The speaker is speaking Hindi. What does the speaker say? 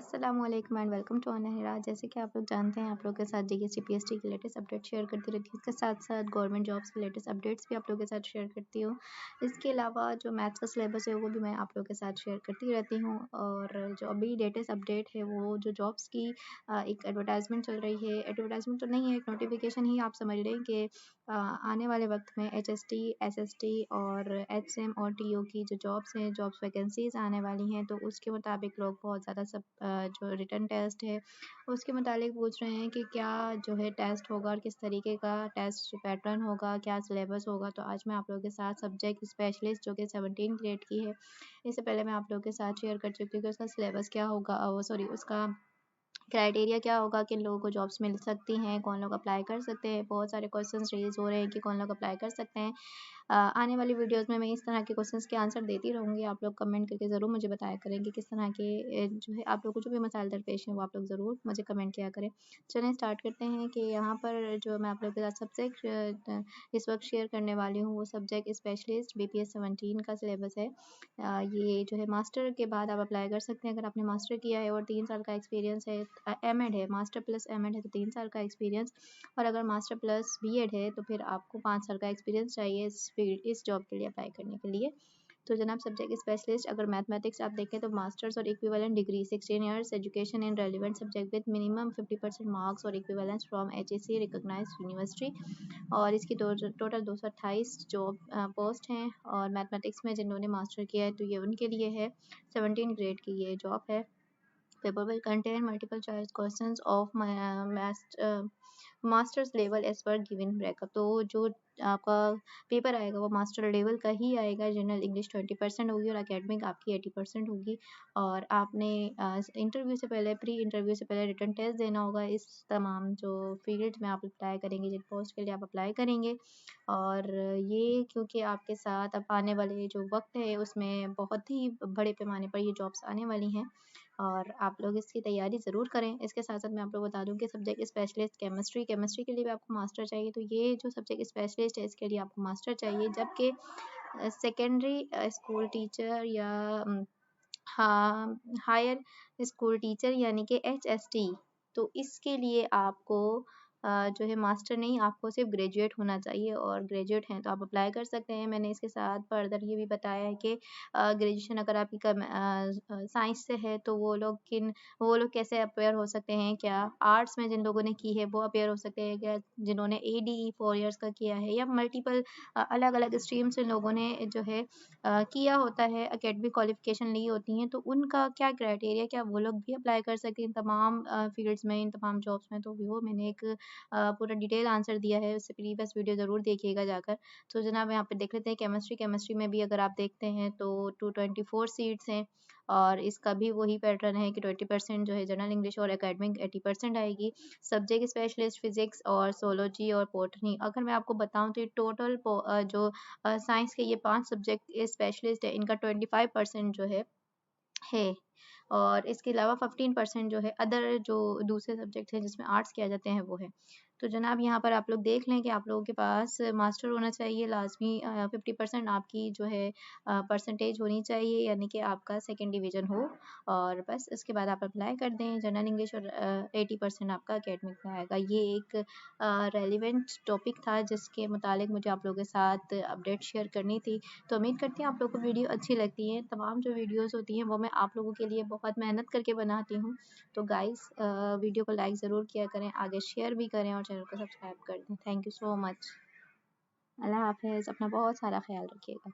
अस्सलामुअलैकुम एंड वेलकम टू अनहरा। जैसे कि आप लोग जानते हैं, आप लोग के साथ जीएसटी पीएसटी के लेटेस्ट अपडेट शेयर करती रहती हूँ। इसके साथ साथ गवर्नमेंट जॉब्स के लेटेस्ट अपडेट्स भी आप लोगों के साथ शेयर करती हूँ। इसके अलावा जो मैथ्स का सिलेबस है वो भी मैं आप लोगों के साथ शेयर करती रहती हूँ। और जो अभी लेटेस्ट अपडेट है वो जो जॉब्स की एक एडवर्टाइजमेंट चल रही है। एडवर्टाइजमेंट तो नहीं है, एक नोटिफिकेशन ही आप समझ लें कि आने वाले वक्त में HST, SST और HM और TO की जो जॉब्स हैं, जॉब्स वैकेंसीज आने वाली हैं, तो उसके मुताबिक लोग बहुत ज़्यादा सब जो रिटन टेस्ट है उसके मुताबिक पूछ रहे हैं कि क्या जो है टेस्ट होगा और किस तरीके का टेस्ट पैटर्न होगा, क्या सिलेबस होगा। तो आज मैं आप लोगों के साथ सब्जेक्ट स्पेशलिस्ट जो कि 17 ग्रेड की है, इससे पहले मैं आप लोगों के साथ शेयर कर चुकी हूँ कि उसका सिलेबस क्या होगा, सॉरी उसका क्राइटेरिया क्या होगा, किन लोगों को जॉब्स मिल सकती हैं, कौन लोग अप्लाई कर सकते हैं। बहुत सारे क्वेश्चंस रेज हो रहे हैं कि कौन लोग अप्लाई कर सकते हैं। आने वाली वीडियोस में मैं इस तरह के क्वेश्चंस के आंसर देती रहूँगी। आप लोग कमेंट करके ज़रूर मुझे बताया करें कि किस तरह के जो है आप लोग को जो भी मसाइल दरपेश हैं वो आप लोग ज़रूर मुझे कमेंट किया करें। चलें स्टार्ट करते हैं कि यहाँ पर जो मैं आप लोग के साथ सब्जेक्ट इस वक्त शेयर करने वाली हूँ वो सब्जेक्ट स्पेशलिस्ट BPS 17 का सिलेबस है। ये जो है मास्टर के बाद आप अप्लाई कर सकते हैं अगर आपने मास्टर किया है और 3 साल का एक्सपीरियंस है। एमएड है, मास्टर प्लस एमएड है तो 3 साल का एक्सपीरियंस, और अगर मास्टर प्लस बीएड है तो फिर आपको 5 साल का एक्सपीरियंस चाहिए इस जॉब के लिए अप्लाई करने के लिए। तो जनाब सब्जेक्ट स्पेशलिस्ट अगर मैथमेटिक्स आप देखें तो मास्टर्स और equivalent degree 16 years education in relevant subject with minimum 50% marks और equivalence from HEC recognised university. और इसकी टोटल 228 जॉब पोस्ट हैं। और मैथमेटिक्स में जिन्होंने मास्टर किया है तो ये उनके लिए है। 17 ग्रेड की ये जॉब है। Paper will contain multiple choice questions of masters level as per given breakup. तो जो आपका पेपर आएगा वो मास्टर लेवल का ही आएगा। जनरल इंग्लिश 20% होगी और एकेडमिक आपकी 80% होगी। और आपने इंटरव्यू से पहले, प्री इंटरव्यू से पहले रिटन टेस्ट देना होगा इस तमाम जो फील्ड में आप अप्लाई करेंगे, जिन पोस्ट के लिए आप अप्लाई करेंगे। और ये क्योंकि आपके साथ अब आने वाले जो वक्त है उसमें बहुत ही बड़े पैमाने पर ये जॉब्स आने वाली हैं और आप लोग इसकी तैयारी ज़रूर करें। इसके साथ साथ मैं आप लोग बता दूं कि सब्जेक्ट स्पेशलिस्ट केमिस्ट्री के लिए भी आपको मास्टर चाहिए। तो ये जो सब्जेक्ट स्पेशलिस्ट है इसके लिए आपको मास्टर चाहिए। जबकि सेकेंडरी स्कूल टीचर या हाँ हायर स्कूल टीचर यानी कि HST, तो इसके लिए आपको जो है मास्टर नहीं, आपको सिर्फ ग्रेजुएट होना चाहिए और ग्रेजुएट हैं तो आप अप्लाई कर सकते हैं। मैंने इसके साथ फर्दर ये भी बताया है कि ग्रेजुएशन अगर आपकी साइंस से है तो वो लोग कैसे अपेयर हो सकते हैं। क्या आर्ट्स में जिन लोगों ने की है वो अपेयर हो सकते हैं क्या, जिन्होंने ADE 4 ईयर्स का किया है, या मल्टीपल अलग अलग स्ट्रीम से लोगों ने जो है किया होता है, एकेडमिक क्वालिफिकेशन ली होती हैं, तो उनका क्या क्राइटेरिया, क्या वो लोग भी अप्लाई कर सकते हैं इन तमाम फील्ड्स में, इन तमाम जॉब्स में। तो वो मैंने एक पूरा डिटेल आंसर दिया है, उससे प्रीवियस वीडियो ज़रूर देखिएगा जाकर। तो जनाब यहाँ पे देख लेते हैं केमिस्ट्री में भी अगर आप देखते हैं तो 224 सीट्स हैं और इसका भी वही पैटर्न है कि 20% जो है जनरल इंग्लिश और एकेडमिक 80% आएगी। सब्जेक्ट स्पेशलिस्ट फिजिक्स और सोलॉजी और बॉटनी, अगर मैं आपको बताऊं तो ये टोटल जो साइंस के ये 5 सब्जेक्ट स्पेशलिस्ट है, इनका 25% जो है। और इसके अलावा 15% जो है अदर जो दूसरे सब्जेक्ट हैं जिसमें आर्ट्स किया जाते हैं वो है। तो जनाब यहाँ पर आप लोग देख लें कि आप लोगों के पास मास्टर होना चाहिए लाजमी। 50% आपकी जो है परसेंटेज होनी चाहिए, यानी कि आपका सेकंड डिवीज़न हो, और बस इसके बाद आप अप्लाई कर दें। जनरल इंग्लिश और 80% आपका एकेडमिक में आएगा। ये एक रेलिवेंट टॉपिक था जिसके मुतालिक मुझे आप लोगों के साथ अपडेट शेयर करनी थी। तो उम्मीद करती हूँ आप लोगों को वीडियो अच्छी लगती है। तमाम जो वीडियोस होती हैं वो मैं आप लोगों के लिए बहुत मेहनत करके बनाती हूँ। तो गाइस वीडियो को लाइक ज़रूर किया करें, आगे शेयर भी करें और चैनल को सब्सक्राइब कर दें। Thank you so much. Allah हाफ़िज़। अपना बहुत सारा ख्याल रखिएगा।